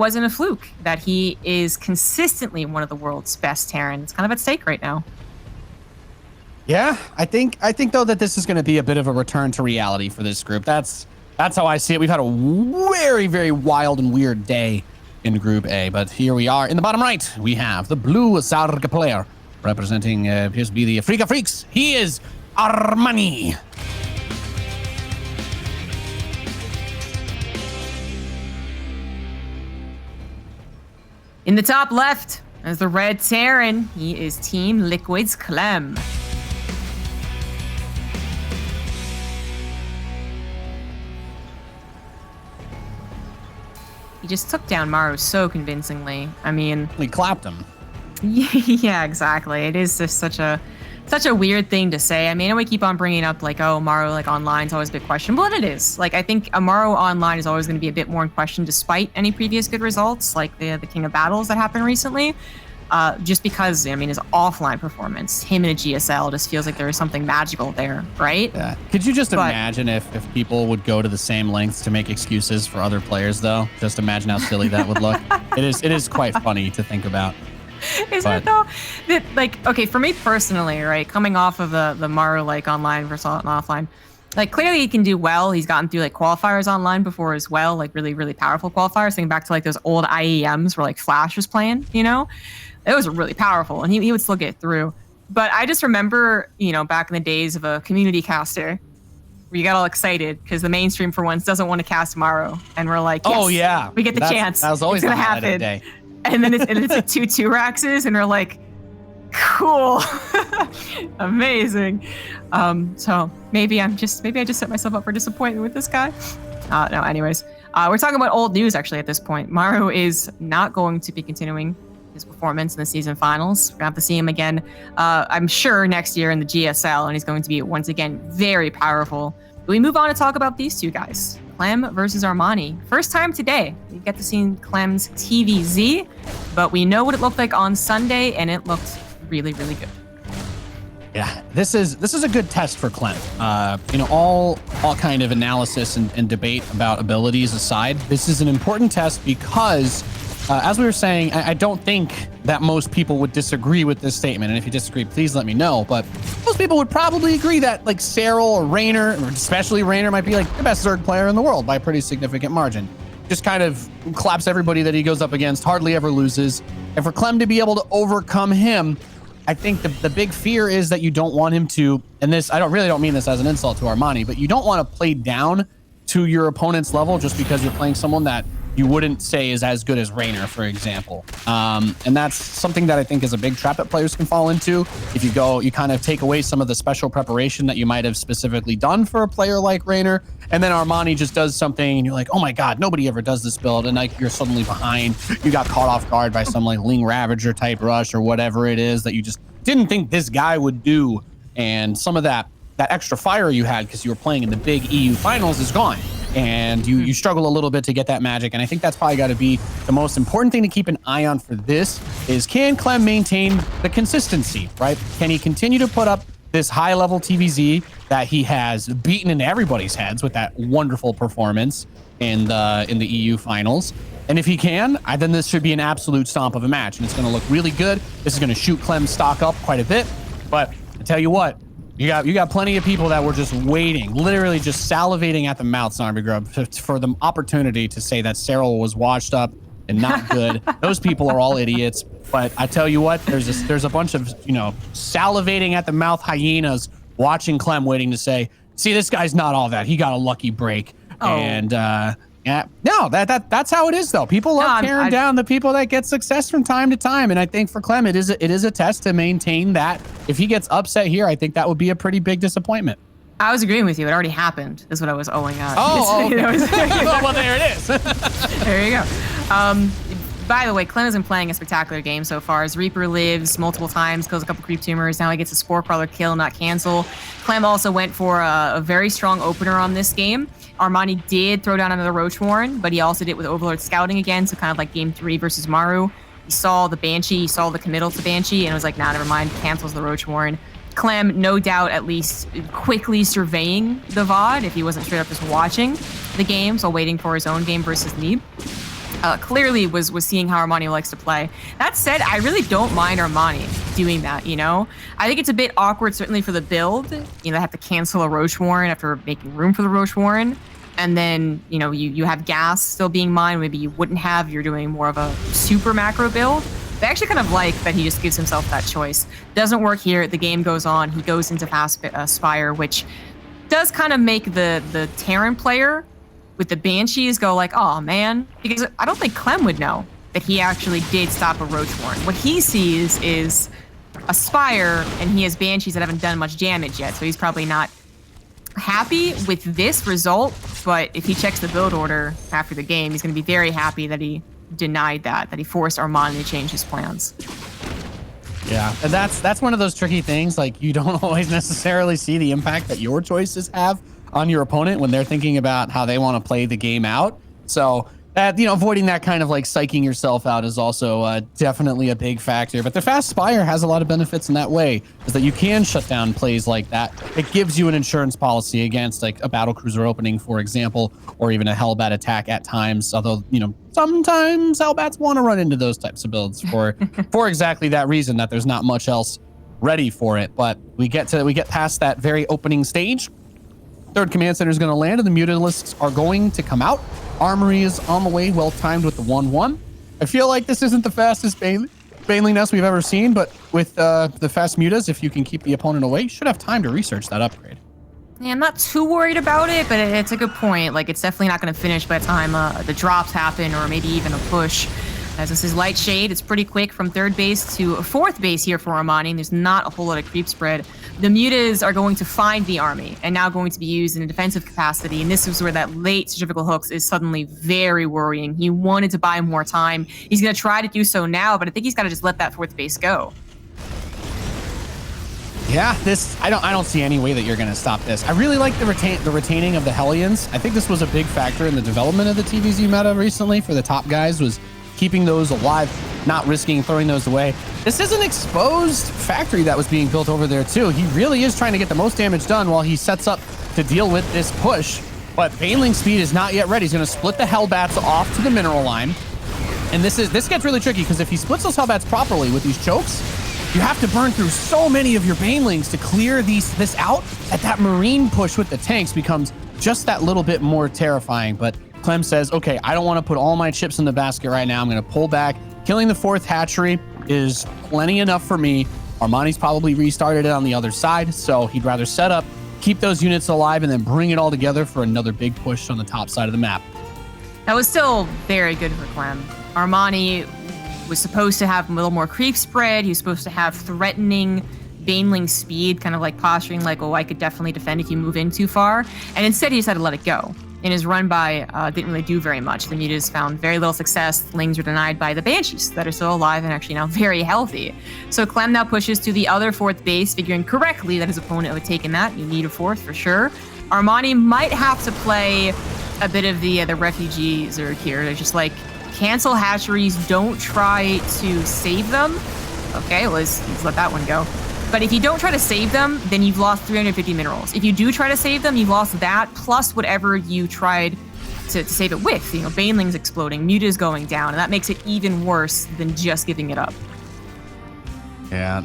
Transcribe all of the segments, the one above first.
wasn't a fluke, that he is consistently one of the world's best Terran. It's kind of at stake right now. Yeah, I think though that this is going to be a bit of a return to reality for this group. That's how I see it. We've had a very, very wild and weird day in Group A, but here we are. In the bottom right, we have the blue Zarga player representing appears to be the Afrika Freaks. He is Armani. In the top left, as the red Terran, he is Team Liquid's Clem. He just took down Maru so convincingly. I mean, We clapped him. yeah, exactly. It is just such a weird thing to say. I mean, we keep on bringing up like, oh, Maru like online is always a big question, but it is. Like, I think Maru online is always going to be a bit more in question, despite any previous good results, like the King of Battles that happened recently. Just because, I mean, his offline performance, him in a GSL, just feels like there is something magical there, right? Yeah. Could you just imagine if people would go to the same lengths to make excuses for other players, though? Just imagine how silly that would look. It is quite funny to think about. Isn't it though? That, like, okay, for me personally, right, coming off of the Maru like online versus offline, like clearly he can do well. He's gotten through like qualifiers online before as well, like really, really powerful qualifiers. Thinking back to like those old IEMs where like Flash was playing, you know? It was really powerful, and he would still get through. But I just remember, you know, back in the days of a community caster, where you got all excited because the mainstream for once doesn't want to cast Maru, and we're like, yes, oh yeah, we get the chance. That was always it's the gonna highlight of the happen. day. And then it's like 2 Raxes, and we're like, cool, amazing. So maybe I just set myself up for disappointment with this guy. No, anyways, we're talking about old news actually at this point. Maru is not going to be continuing his performance in the season finals. We're gonna have to see him again, I'm sure, next year in the GSL, and he's going to be once again very powerful. But we move on to talk about these two guys, Clem versus Armani. First time today we get to see Clem's TVZ, but we know what it looked like on Sunday, and it looked really, really good. Yeah, this is a good test for Clem. You know, all kind of analysis and debate about abilities aside, this is an important test because, as we were saying, I don't think that most people would disagree with this statement. And if you disagree, please let me know. But most people would probably agree that like Serral or Raynor, or especially Raynor, might be like the best Zerg player in the world by a pretty significant margin. Just kind of claps everybody that he goes up against, hardly ever loses. And for Clem to be able to overcome him, I think the big fear is that you don't want him to, and this, I don't mean this as an insult to Armani, but you don't want to play down to your opponent's level just because you're playing someone that you wouldn't say is as good as Raynor, for example. And that's something that I think is a big trap that players can fall into. If you kind of take away some of the special preparation that you might have specifically done for a player like Raynor, and then Armani just does something and you're like, oh my God, nobody ever does this build. And like you're suddenly behind, you got caught off guard by some like Ling Ravager type rush or whatever it is that you just didn't think this guy would do. And some of that extra fire you had because you were playing in the big EU finals is gone. And you struggle a little bit to get that magic. And I think that's probably got to be the most important thing to keep an eye on for this is, can Clem maintain the consistency, right? Can he continue to put up this high level TVZ that he has beaten into everybody's heads with that wonderful performance in the EU finals? And if he can, then this should be an absolute stomp of a match, and it's going to look really good. This is going to shoot Clem's stock up quite a bit. But I tell you what, you got plenty of people that were just waiting, literally just salivating at the mouth, Zombie Grub, for the opportunity to say that Serral was washed up and not good. Those people are all idiots. But I tell you what, there's a bunch of, you know, salivating at the mouth hyenas watching Clem, waiting to say, see, this guy's not all that. He got a lucky break. Oh. And yeah, no, that's how it is though. People love tearing down the people that get success from time to time. And I think for Clem, it is a test to maintain that. If he gets upset here, I think that would be a pretty big disappointment. I was agreeing with you. It already happened, is what I was owing out. Oh, okay. Well, there it is. There you go. By the way, Clem has been playing a spectacular game so far. His Reaper lives multiple times, kills a couple creep tumors. Now he gets a Spore Crawler kill, not cancel. Clem also went for a very strong opener on this game. Armani did throw down another Roach Warren, but he also did it with Overlord scouting again, so kind of like game 3 versus Maru. He saw the Banshee, he saw the committal to Banshee, and was like, nah, never mind, cancels the Roach Warren. Clem, no doubt, at least quickly surveying the VOD if he wasn't straight up just watching the games while waiting for his own game versus Neeb. clearly was seeing how Armani likes to play. That said, I really don't mind Armani doing that, you know? I think it's a bit awkward, certainly for the build. You know, they have to cancel a Roach Warren after making room for the Roach Warren. And then, you know, you have gas still being mined. Maybe you wouldn't have. You're doing more of a super macro build. I actually kind of like that he just gives himself that choice. Doesn't work here. The game goes on. He goes into fast Spire, which does kind of make the Terran player with the Banshees go like, oh man, because I don't think Clem would know that he actually did stop a Roach Warren. What he sees is a Spire, and he has Banshees that haven't done much damage yet, so he's probably not happy with this result. But if he checks the build order after the game, he's going to be very happy that he denied that he forced Armani to change his plans. Yeah, and that's one of those tricky things. Like, you don't always necessarily see the impact that your choices have on your opponent when they're thinking about how they want to play the game out. So you know, avoiding that kind of like psyching yourself out is also definitely a big factor. But the fast Spire has a lot of benefits in that way, is that you can shut down plays like that. It gives you an insurance policy against like a battle cruiser opening, for example, or even a Hellbat attack at times. Although, you know, sometimes Hellbats want to run into those types of builds for exactly that reason, that there's not much else ready for it. But we get past that very opening stage. Third command center is going to land, and the Mutalisks are going to come out. Armory is on the way, well timed with the 1-1. I feel like this isn't the fastest Baneling nest we've ever seen, but with the fast Mutas, if you can keep the opponent away, you should have time to research that upgrade. Yeah, I'm not too worried about it, but it's a good point. Like, it's definitely not going to finish by the time the drops happen, or maybe even a push. As this is light shade, it's pretty quick from third base to fourth base here for Armani. There's not a whole lot of creep spread. The Mutas are going to find the army and now going to be used in a defensive capacity. And this is where that late centrifugal hooks is suddenly very worrying. He wanted to buy more time. He's going to try to do so now, but I think he's got to just let that fourth base go. Yeah, I don't see any way that you're going to stop this. I really like the retaining of the Hellions. I think this was a big factor in the development of the TVZ meta recently for the top guys, was keeping those alive, not risking throwing those away. This is an exposed factory that was being built over there too. He really is trying to get the most damage done while he sets up to deal with this push. But Baneling speed is not yet ready. He's going to split the Hellbats off to the mineral line. And this gets really tricky, because if he splits those Hellbats properly with these chokes, you have to burn through so many of your Banelings to clear this out, that Marine push with the tanks becomes just that little bit more terrifying. But Clem says, okay, I don't want to put all my chips in the basket right now. I'm going to pull back. Killing the fourth hatchery is plenty enough for me. Armani's probably restarted it on the other side, so he'd rather set up, keep those units alive, and then bring it all together for another big push on the top side of the map. That was still very good for Clem. Armani was supposed to have a little more creep spread. He was supposed to have threatening Baneling speed, kind of like posturing like, oh, I could definitely defend if you move in too far. And instead, he decided to let it go. In his run by, didn't really do very much. The Mutas found very little success. Lings were denied by the Banshees that are still alive and actually now very healthy. So Clem now pushes to the other fourth base, figuring correctly that his opponent would have taken that. You need a fourth for sure. Armani might have to play a bit of the refugee Zerg here. They're just like, cancel hatcheries, don't try to save them. Okay, let's let that one go. But if you don't try to save them, then you've lost 350 minerals. If you do try to save them, you've lost that, plus whatever you tried to save it with. You know, Baneling's exploding, Muta's going down, and that makes it even worse than just giving it up. Yeah,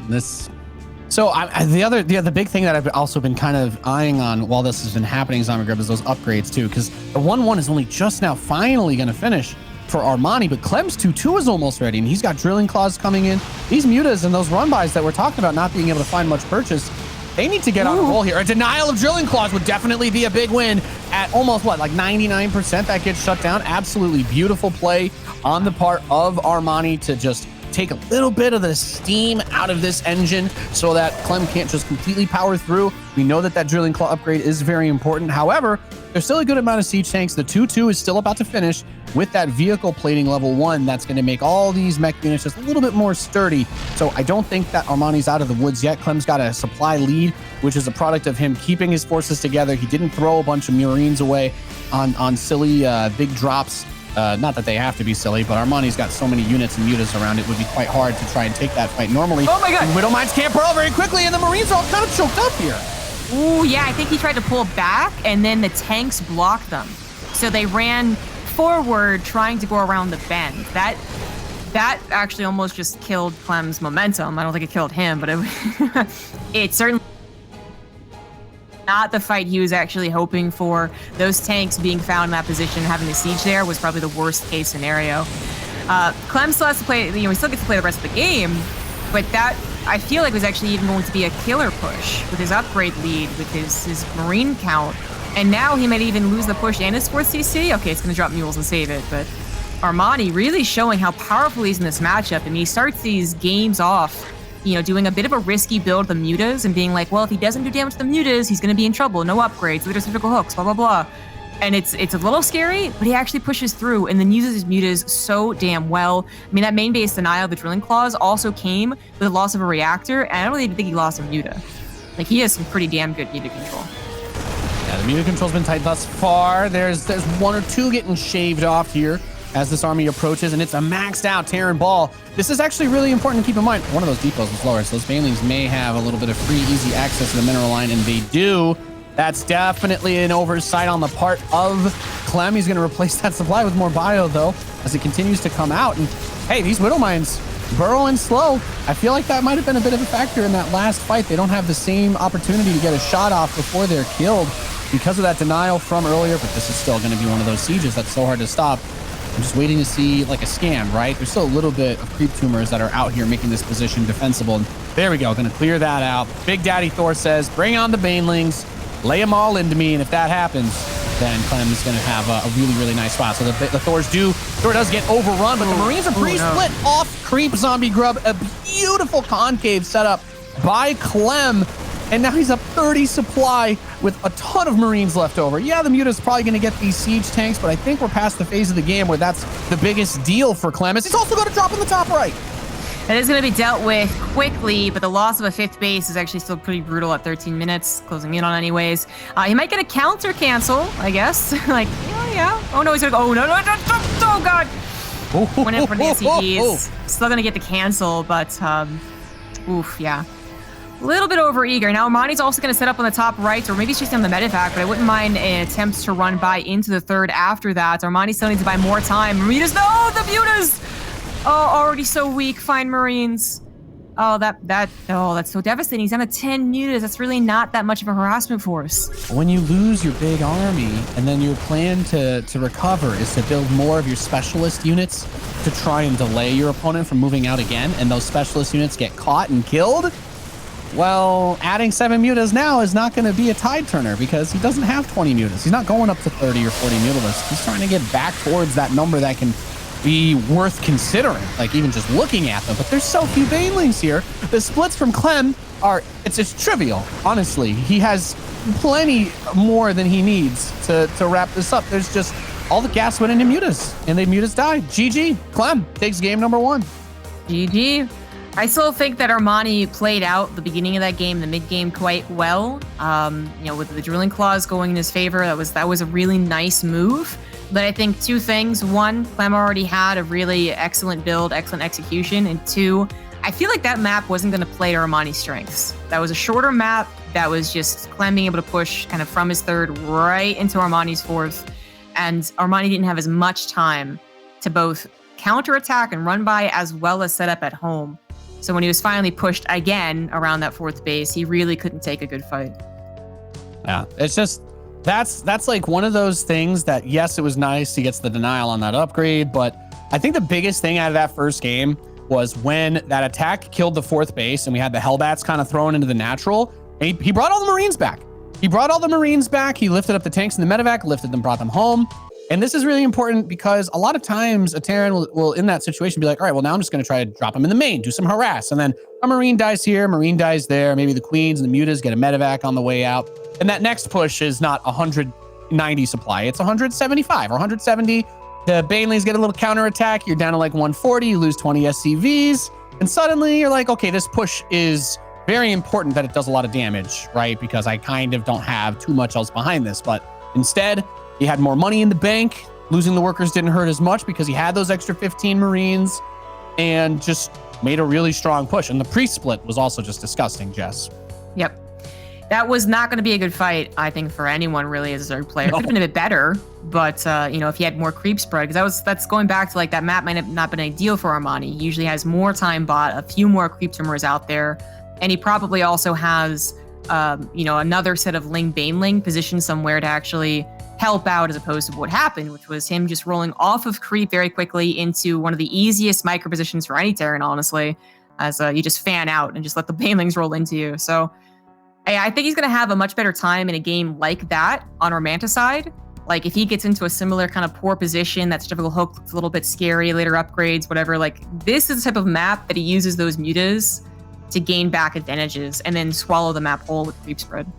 So the big thing that I've also been kind of eyeing on while this has been happening, Zamagreb, is those upgrades too, because the 1-1 is only just now finally going to finish for Armani, but Clem's 2-2 is almost ready, and he's got drilling claws coming in. These Mutas and those run-bys that we're talking about not being able to find much purchase, they need to get on a roll here. A denial of drilling claws would definitely be a big win at almost, what, like 99% that gets shut down. Absolutely beautiful play on the part of Armani to just take a little bit of the steam out of this engine so that Clem can't just completely power through. We know that drilling claw upgrade is very important. However, there's still a good amount of siege tanks. The 2-2 is still about to finish with that vehicle plating level 1. That's going to make all these mech units just a little bit more sturdy. So I don't think that Armani's out of the woods yet. Clem's got a supply lead, which is a product of him keeping his forces together. He didn't throw a bunch of Marines away on silly big drops. Not that they have to be silly, but Armani's got so many units and Mutas around, it would be quite hard to try and take that fight normally. Oh my god! Widow Mines can't burrow very quickly, and the Marines are all kind of choked up here. Ooh, yeah, I think he tried to pull back, and then the tanks blocked them. So they ran forward trying to go around the bend. That actually almost just killed Clem's momentum. I don't think it killed him, but it certainly not the fight he was actually hoping for. Those tanks being found in that position, having the siege there, was probably the worst case scenario. Clem still has to play, he still gets to play the rest of the game, but that, I feel like, was actually even going to be a killer push with his upgrade lead, with his Marine count. And now he might even lose the push and his 4th CC. Okay, it's going to drop mules and save it, but Armani really showing how powerful he is in this matchup. I mean, he starts these games off, doing a bit of a risky build, the mutas, and being like, well, if he doesn't do damage to the mutas, he's going to be in trouble. No upgrades, there's typical hooks, blah, blah, blah. And it's a little scary, but he actually pushes through and then uses his mutas so damn well. I mean, that main base denial of the drilling claws also came with the loss of a reactor, and I don't even think he lost a muta. Like, he has some pretty damn good muta control. Yeah, the muta control's been tight thus far. There's 1 or 2 getting shaved off here as this army approaches, and it's a maxed out Terran ball. This is actually really important to keep in mind. One of those depots was lower, so those banelings may have a little bit of free, easy access to the mineral line, and they do. That's definitely an oversight on the part of Clem. He's going to replace that supply with more bio, though, as it continues to come out. And hey, these Widow Mines burrowing slow. I feel like that might have been a bit of a factor in that last fight. They don't have the same opportunity to get a shot off before they're killed because of that denial from earlier, but this is still going to be one of those sieges that's so hard to stop. I'm just waiting to see like a scan, right? There's still a little bit of creep tumors that are out here making this position defensible. And there we go, going to clear that out. Big Daddy Thor says, bring on the banelings, lay them all into me. And if that happens, then Clem's going to have a really, really nice spot. So the Thor does get overrun, but the Marines are pre-split off creep zombie grub. A beautiful concave setup by Clem. And now he's up 30 supply with a ton of Marines left over. Yeah, the Muta's probably going to get these siege tanks, but I think we're past the phase of the game where that's the biggest deal for Clem. He's also going to drop in the top right. That is going to be dealt with quickly, but the loss of a 5th base is actually still pretty brutal at 13 minutes, closing in on anyways. He might get a counter cancel, I guess. Like, yeah. Oh, no, he's going to go. Oh, no, oh, God. Went in for the SCGs. Still going to get the cancel, but, oof, yeah. A little bit over-eager. Now, Armani's also going to set up on the top right, or maybe it's just on the medevac, but I wouldn't mind an attempt to run by into the 3rd after that. Armani still needs to buy more time. Mutas, no, the Mutas! Oh, already so weak. Fine Marines. Oh, that's so devastating. He's down to 10 Mutas. That's really not that much of a harassment force. When you lose your big army, and then your plan to recover is to build more of your specialist units to try and delay your opponent from moving out again, and those specialist units get caught and killed, well, adding 7 mutas now is not going to be a tide turner because he doesn't have 20 mutas. He's not going up to 30 or 40 mutalists. He's trying to get back towards that number that can be worth considering, like even just looking at them. But there's so few banelings here. The splits from Clem it's just trivial, honestly. He has plenty more than he needs to wrap this up. There's just all the gas went into mutas, and the mutas died. GG. Clem takes game number 1. GG. I still think that Armani played out the beginning of that game, the mid game, quite well. With the drilling claws going in his favor, that was a really nice move. But I think 2 things. 1, Clem already had a really excellent build, excellent execution. And 2, I feel like that map wasn't going to play to Armani's strengths. That was a shorter map. That was just Clem being able to push kind of from his 3rd right into Armani's 4th. And Armani didn't have as much time to both counterattack and run by, as well as set up at home. So when he was finally pushed again around that 4th base, he really couldn't take a good fight. Yeah, it's just, that's like one of those things that, yes, it was nice. He gets the denial on that upgrade, but I think the biggest thing out of that first game was when that attack killed the 4th base and we had the Hellbats kind of thrown into the natural. And he brought all the Marines back. He lifted up the tanks in the medevac, brought them home. And this is really important because a lot of times a Terran will in that situation be like, all right, well, now I'm just going to try to drop him in the main, do some harass. And then a Marine dies here, Marine dies there. Maybe the Queens and the Mutas get a medevac on the way out. And that next push is not 190 supply. It's 175 or 170. The banelings get a little counterattack. You're down to like 140. You lose 20 SCVs. And suddenly you're like, okay, this push is very important that it does a lot of damage, right? Because I kind of don't have too much else behind this. But instead, he had more money in the bank. Losing the workers didn't hurt as much because he had those extra 15 Marines and just made a really strong push. And the pre-split was also just disgusting, Jess. Yep. that was not going to be a good fight, I think, for anyone really as a Zerg player. No. Could have been a bit better, but if he had more creep spread, because that's going back to like that map might have not been ideal for Armani. He usually has more time bot, a few more creep trimmers out there, and he probably also has another set of Ling Baneling positioned somewhere to actually help out, as opposed to what happened, which was him just rolling off of creep very quickly into one of the easiest micro positions for any Terran, honestly, as you just fan out and just let the Banelings roll into you. So I think he's going to have a much better time in a game like that on Romanticide. Like, if he gets into a similar kind of poor position, that's typical hook, looks a little bit scary, later upgrades, whatever. Like, this is the type of map that he uses those mutas to gain back advantages and then swallow the map whole with creep spread.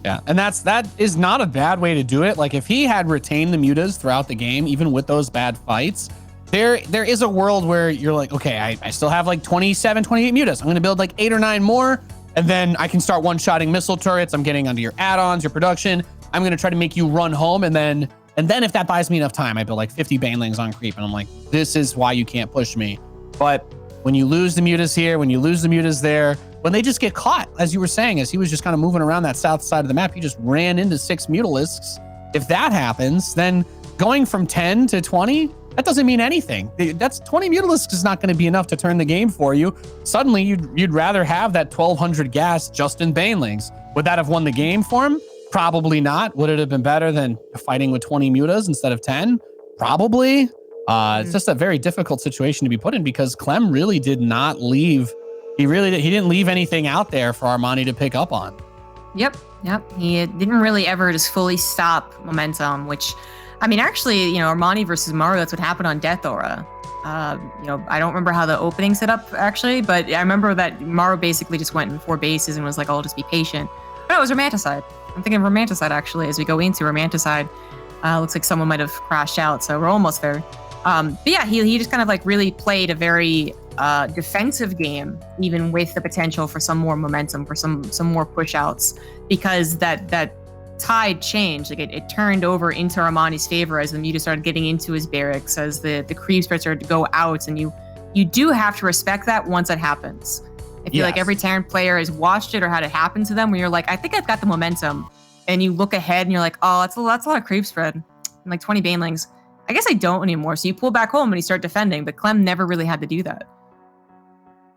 Yeah, and that is not a bad way to do it. Like, if he had retained the mutas throughout the game, even with those bad fights, there is a world where you're like, okay, I still have like 27, 28 mutas. I'm going to build like 8 or 9 more, and then I can start one-shotting missile turrets. I'm getting onto your add-ons, your production. I'm going to try to make you run home, and then if that buys me enough time, I build like 50 Banelings on creep, and I'm like, this is why you can't push me. But when you lose the mutas here, when you lose the mutas there, when they just get caught, as you were saying, as he was just kind of moving around that south side of the map, he just ran into 6 Mutalisks. If that happens, then going from 10 to 20, that doesn't mean anything. That's 20 Mutalisks is not going to be enough to turn the game for you. Suddenly, you'd rather have that 1,200 gas just in Banelings. Would that have won the game for him? Probably not. Would it have been better than fighting with 20 mutas instead of 10? Probably. It's just a very difficult situation to be put in, because Clem really did not leave. He didn't leave anything out there for Armani to pick up on. Yep. He didn't really ever just fully stop momentum, which, I mean, actually, Armani versus Maru, that's what happened on Death Aura. I don't remember how the opening set up, actually, but I remember that Maru basically just went in 4 bases and was like, I'll just be patient. No, it was Romanticide. I'm thinking of Romanticide, actually, as we go into Romanticide. Looks like someone might have crashed out, so we're almost there. But yeah, he just kind of like really played a very defensive game, even with the potential for some more momentum, for some more push outs, because that tide changed. Like it turned over into Armani's favor as the muta started getting into his barracks, as the creep started to go out, and you do have to respect that once it happens. I feel like every Terran player has watched it or had it happen to them, where you're like, I think I've got the momentum, and you look ahead and you're like, oh, that's a lot of creep spread, and like 20 Banelings. I guess I don't anymore. So you pull back home and you start defending, but Clem never really had to do that.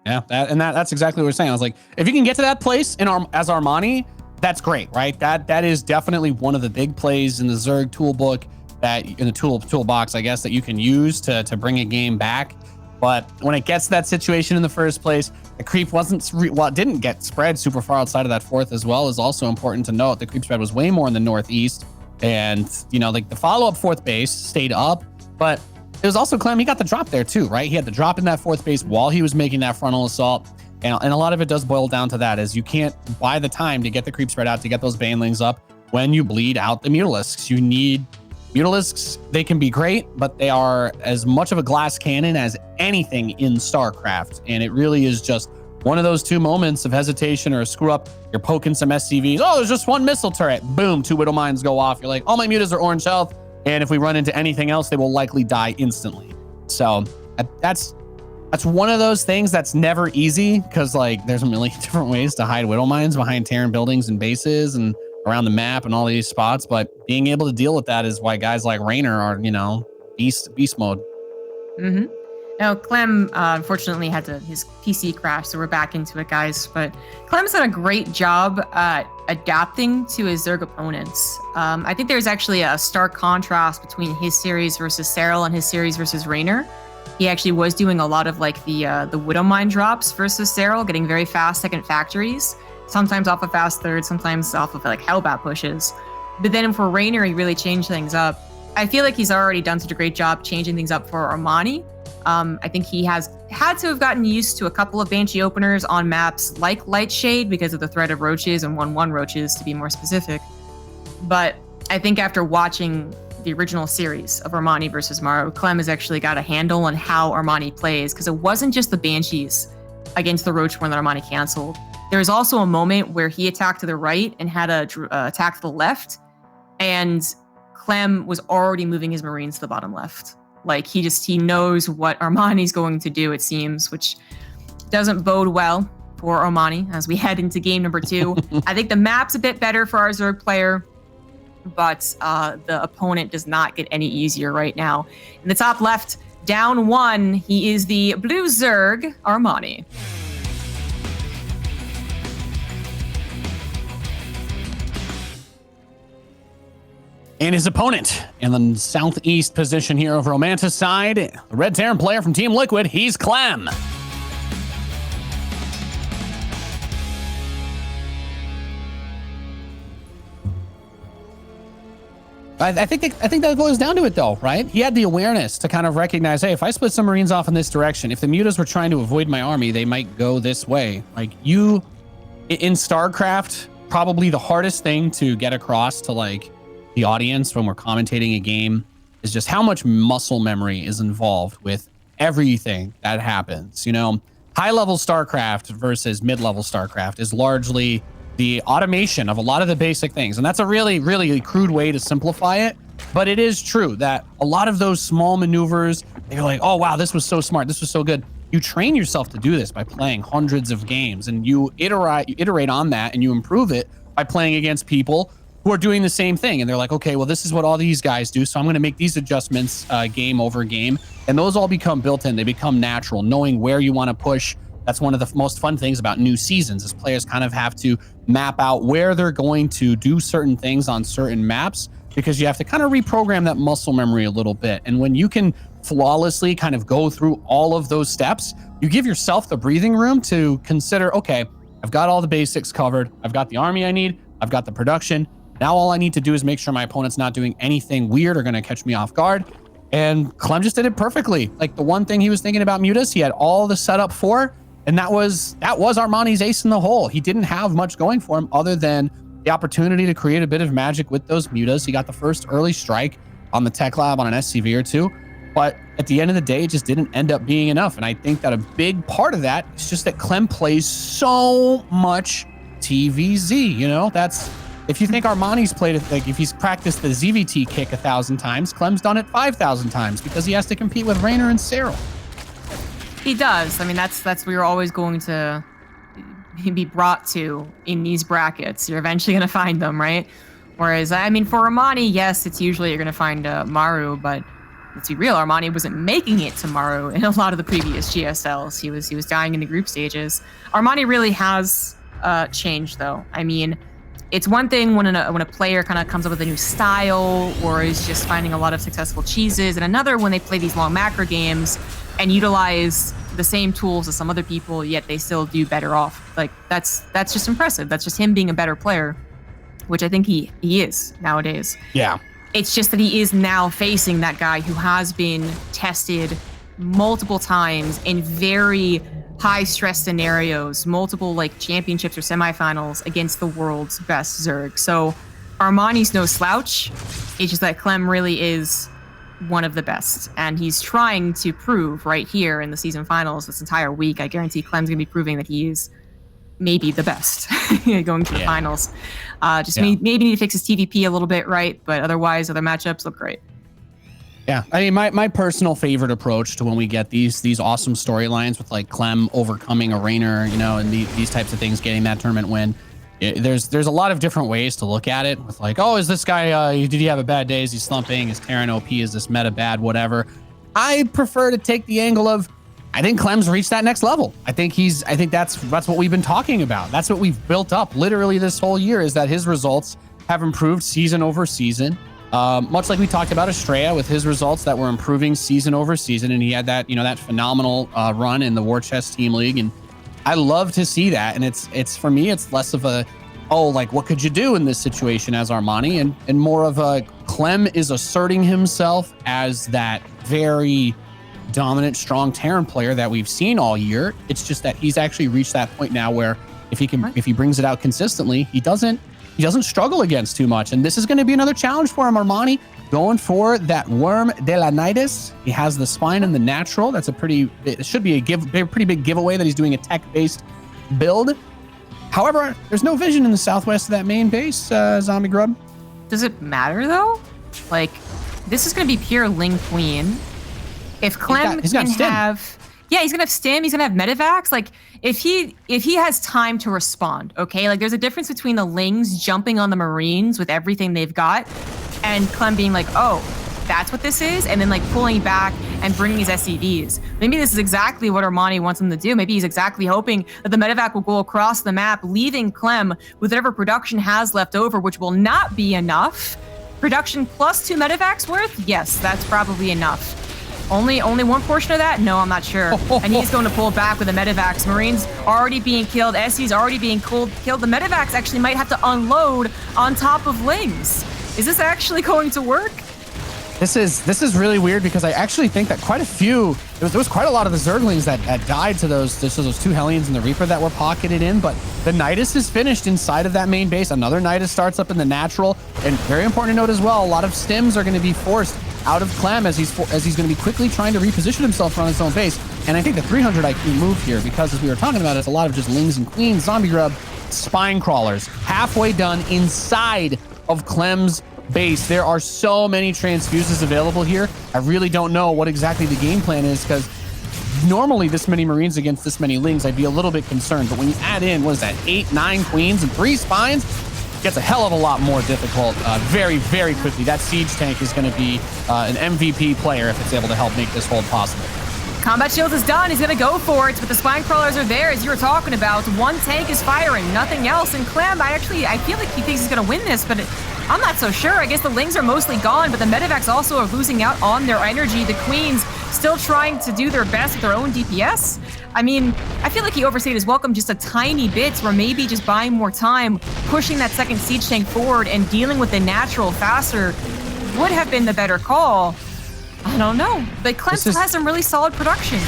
Yeah, that's exactly what we're saying. I was like, if you can get to that place as Armani, that's great, right? That is definitely one of the big plays in the Zerg toolbook, in the toolbox, I guess, that you can use to bring a game back. But when it gets to that situation in the first place, the creep didn't get spread super far outside of that 4th as well, is also important to note. The creep spread was way more in the northeast. And, like the follow-up 4th base stayed up, but it was also Clem, he got the drop there too, right? He had the drop in that 4th base while he was making that frontal assault. And a lot of it does boil down to that, is you can't buy the time to get the creep spread out, to get those Banelings up when you bleed out the Mutalisks. You need Mutalisks. They can be great, but they are as much of a glass cannon as anything in StarCraft. And it really is just one of those 2 moments of hesitation or a screw up. You're poking some SCVs. Oh, there's just 1 missile turret. Boom, 2 Widow Mines go off. You're like, all my mutas are orange health, and if we run into anything else, they will likely die instantly. So that's one of those things that's never easy, because like there's a million different ways to hide Widow Mines behind Terran buildings and bases and around the map and all these spots. But being able to deal with that is why guys like Raynor are, beast mode. Mm-hmm. Now, Clem unfortunately had his PC crash, so we're back into it, guys. But Clem's done a great job at adapting to his Zerg opponents. I think there's actually a stark contrast between his series versus Serral and his series versus Raynor. He actually was doing a lot of like the Widow Mine drops versus Serral, getting very fast second factories, sometimes off of fast third, sometimes off of like Hellbat pushes. But then for Raynor, he really changed things up. I feel like he's already done such a great job changing things up for Armani. I think he has had to have gotten used to a couple of Banshee openers on maps like Lightshade because of the threat of roaches and 1/1 roaches, to be more specific. But I think after watching the original series of Armani versus Maru, Clem has actually got a handle on how Armani plays, because it wasn't just the Banshees against the roach one that Armani canceled. There was also a moment where he attacked to the right and had a attack to the left, and Clem was already moving his Marines to the bottom left. Like he knows what Armani's going to do, it seems, which doesn't bode well for Armani as we head into game number 2. I think the map's a bit better for our Zerg player, but the opponent does not get any easier right now. In the top left, down 1, he is the blue Zerg, Armani. And his opponent in the southeast position here of Romanta's side, the Red Terran player from Team Liquid, he's Clem. I think that boils down to it though, right? He had the awareness to kind of recognize, hey, if I split some Marines off in this direction, if the mutas were trying to avoid my army, they might go this way. Like in StarCraft, probably the hardest thing to get across to like the audience when we're commentating a game is just how much muscle memory is involved with everything that happens. You know, high level StarCraft versus mid-level StarCraft is largely the automation of a lot of the basic things. And that's a really, really crude way to simplify it. But it is true that a lot of those small maneuvers, they're like, oh, wow, this was so smart. This was so good. You train yourself to do this by playing hundreds of games, and you iterate on that, and you improve it by playing against people who are doing the same thing. And they're like, okay, well, this is what all these guys do, so I'm going to make these adjustments game over game. And those all become built in. They become natural, knowing where you want to push. That's one of the most fun things about new seasons is players kind of have to map out where they're going to do certain things on certain maps, because you have to kind of reprogram that muscle memory a little bit. And when you can flawlessly kind of go through all of those steps, you give yourself the breathing room to consider, okay, I've got all the basics covered. I've got the army I need. I've got the production. Now all I need to do is make sure my opponent's not doing anything weird or going to catch me off guard. And Clem just did it perfectly. Like the one thing he was thinking about mutas, he had all the setup for, and that was Armani's ace in the hole. He didn't have much going for him other than the opportunity to create a bit of magic with those mutas. He got the first early strike on the tech lab on an SCV or two, but at the end of the day, it just didn't end up being enough. And I think that a big part of that is just that Clem plays so much TVZ. You know, that's, if you think Armani's played it, like if he's practiced the ZVT kick 1,000 times, Clem's done it 5,000 times because he has to compete with Raynor and Cyril. He does. I mean, that's what you're always going to be brought to in these brackets. You're eventually going to find them, right? Whereas, I mean, for Armani, yes, it's usually you're going to find Maru, but let's be real, Armani wasn't making it to Maru in a lot of the previous GSLs. He was dying in the group stages. Armani really has changed, though. I mean, it's one thing when a player kind of comes up with a new style or is just finding a lot of successful cheeses, and another when they play these long macro games and utilize the same tools as some other people, yet they still do better off. Like that's just impressive. That's just him being a better player, which I think he is nowadays. Yeah. It's just that he is now facing that guy who has been tested multiple times in very high stress scenarios, multiple like championships or semifinals against the world's best Zerg. So Armani's no slouch. It's just that Clem really is one of the best, and he's trying to prove right here in the season finals this entire week. I guarantee Clem's gonna be proving that he is maybe the best going to the finals. Maybe need to fix his TVP a little bit, right? But otherwise, other matchups look great. Yeah, I mean, my personal favorite approach to when we get these awesome storylines with like Clem overcoming a Raynor, you know, and these types of things, getting that tournament win. There's a lot of different ways to look at it with like, oh, is this guy, did he have a bad day? Is he slumping? Is Terran OP? Is this meta bad? Whatever. I prefer to take the angle of, I think Clem's reached that next level. I think that's what we've been talking about. That's what we've built up literally this whole year, is that his results have improved season over season. Much like we talked about Estrella with his results that were improving season over season. And he had that, you know, that phenomenal run in the War Chest Team League. And I love to see that. And it's for me, it's less of a, oh, like what could you do in this situation as Armani, and more of a Clem is asserting himself as that very dominant, strong Terran player that we've seen all year. It's just that he's actually reached that point now where if he brings it out consistently, he doesn't struggle against too much. And this is going to be another challenge for him. Armani going for that Worm de la Nidus. He has the spine and the natural. That's it should be a pretty big giveaway that he's doing a tech-based build. However, there's no vision in the southwest of that main base, Zombie Grub. Does it matter though? Like, this is going to be pure Ling Queen. If Clem can have, Yeah, he's gonna have stim. He's gonna have medivacs. Like if he has time to respond, okay. Like there's a difference between the Lings jumping on the Marines with everything they've got, and Clem being like, oh, that's what this is, and then like pulling back and bringing his SCVs. Maybe this is exactly what Armani wants him to do. Maybe he's exactly hoping that the medevac will go across the map, leaving Clem with whatever production has left over, which will not be enough. Production plus 2 medevacs worth? Yes, that's probably enough. Only one portion of that? No, I'm not sure. And he's going to pull back with the medevacs. Marines already being killed. SC's already being killed. The medevacs actually might have to unload on top of Lings. Is this actually going to work? This is really weird because I actually think that quite a few, there was quite a lot of the Zerglings that died to those 2 Hellions and the Reaper that were pocketed in, but the Nidus is finished inside of that main base. Another Nidus starts up in the natural, and very important to note as well, a lot of stims are going to be forced out of Clem as he's going to be quickly trying to reposition himself on his own base. And I think the 300 IQ move here, because as we were talking about, it's a lot of just Lings and Queens, Zombie Grub, Spine Crawlers, halfway done inside of Clem's base. There are so many transfuses available here. I really don't know what exactly the game plan is, because normally this many Marines against this many Lings, I'd be a little bit concerned. But when you add in, what is that, 8, 9 Queens and 3 Spines, it gets a hell of a lot more difficult very, very quickly. That siege tank is going to be an MVP player if it's able to help make this hold possible. Combat Shields is done. He's going to go for it, but the Spine Crawlers are there, as you were talking about. One tank is firing, nothing else. And Clem, I feel like he thinks he's going to win this, but I'm not so sure. I guess the Lings are mostly gone, but the medevacs also are losing out on their energy. The Queens still trying to do their best with their own DPS. I mean, I feel like he overstayed his welcome just a tiny bit, where maybe just buying more time, pushing that second siege tank forward and dealing with the natural faster would have been the better call. I don't know, but Clem still has some really solid production.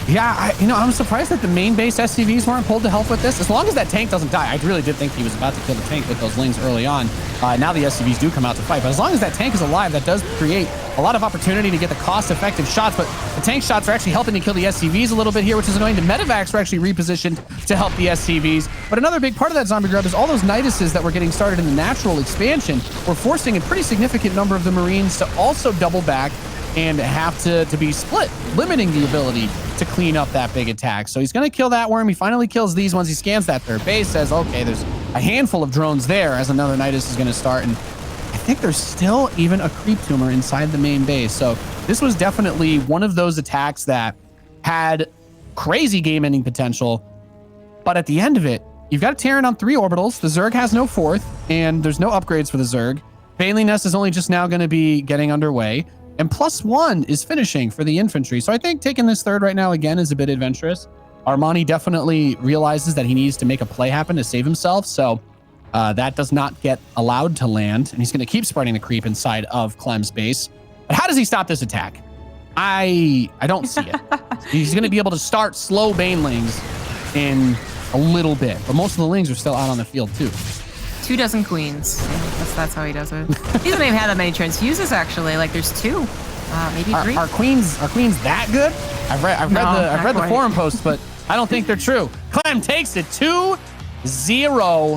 Yeah, I'm surprised that the main base SCVs weren't pulled to help with this. As long as that tank doesn't die, I really did think he was about to kill the tank with those Lings early on. Now the SCVs do come out to fight, but as long as that tank is alive, that does create a lot of opportunity to get the cost-effective shots, but the tank shots are actually helping to kill the SCVs a little bit here, which is annoying. The medevacs are actually repositioned to help the SCVs, but another big part of that Zombie Grub is all those Niduses that were getting started in the natural expansion were forcing a pretty significant number of the Marines to also double back and have to be split, limiting the ability to clean up that big attack. So he's going to kill that worm. He finally kills these ones. He scans that third base, says, okay, there's a handful of drones there, as another Nidus is going to start. And I think there's still even a creep tumor inside the main base. So this was definitely one of those attacks that had crazy game-ending potential. But at the end of it, you've got a Terran on 3 orbitals. The Zerg has no 4th, and there's no upgrades for the Zerg. Baneling Nest is only just now going to be getting underway. And +1 is finishing for the infantry. So I think taking this 3rd right now, again, is a bit adventurous. Armani definitely realizes that he needs to make a play happen to save himself. So that does not get allowed to land. And he's going to keep spreading the creep inside of Clem's base. But how does he stop this attack? I don't see it. He's going to be able to start slow Banelings in a little bit. But most of the Lings are still out on the field, too. 2 dozen Queens. That's how he does it. He doesn't even have that many transfuses, actually. Like there's 2, maybe 3. Are Queens that good? I've read the forum posts, but I don't think they're true. Clem takes it 2-0.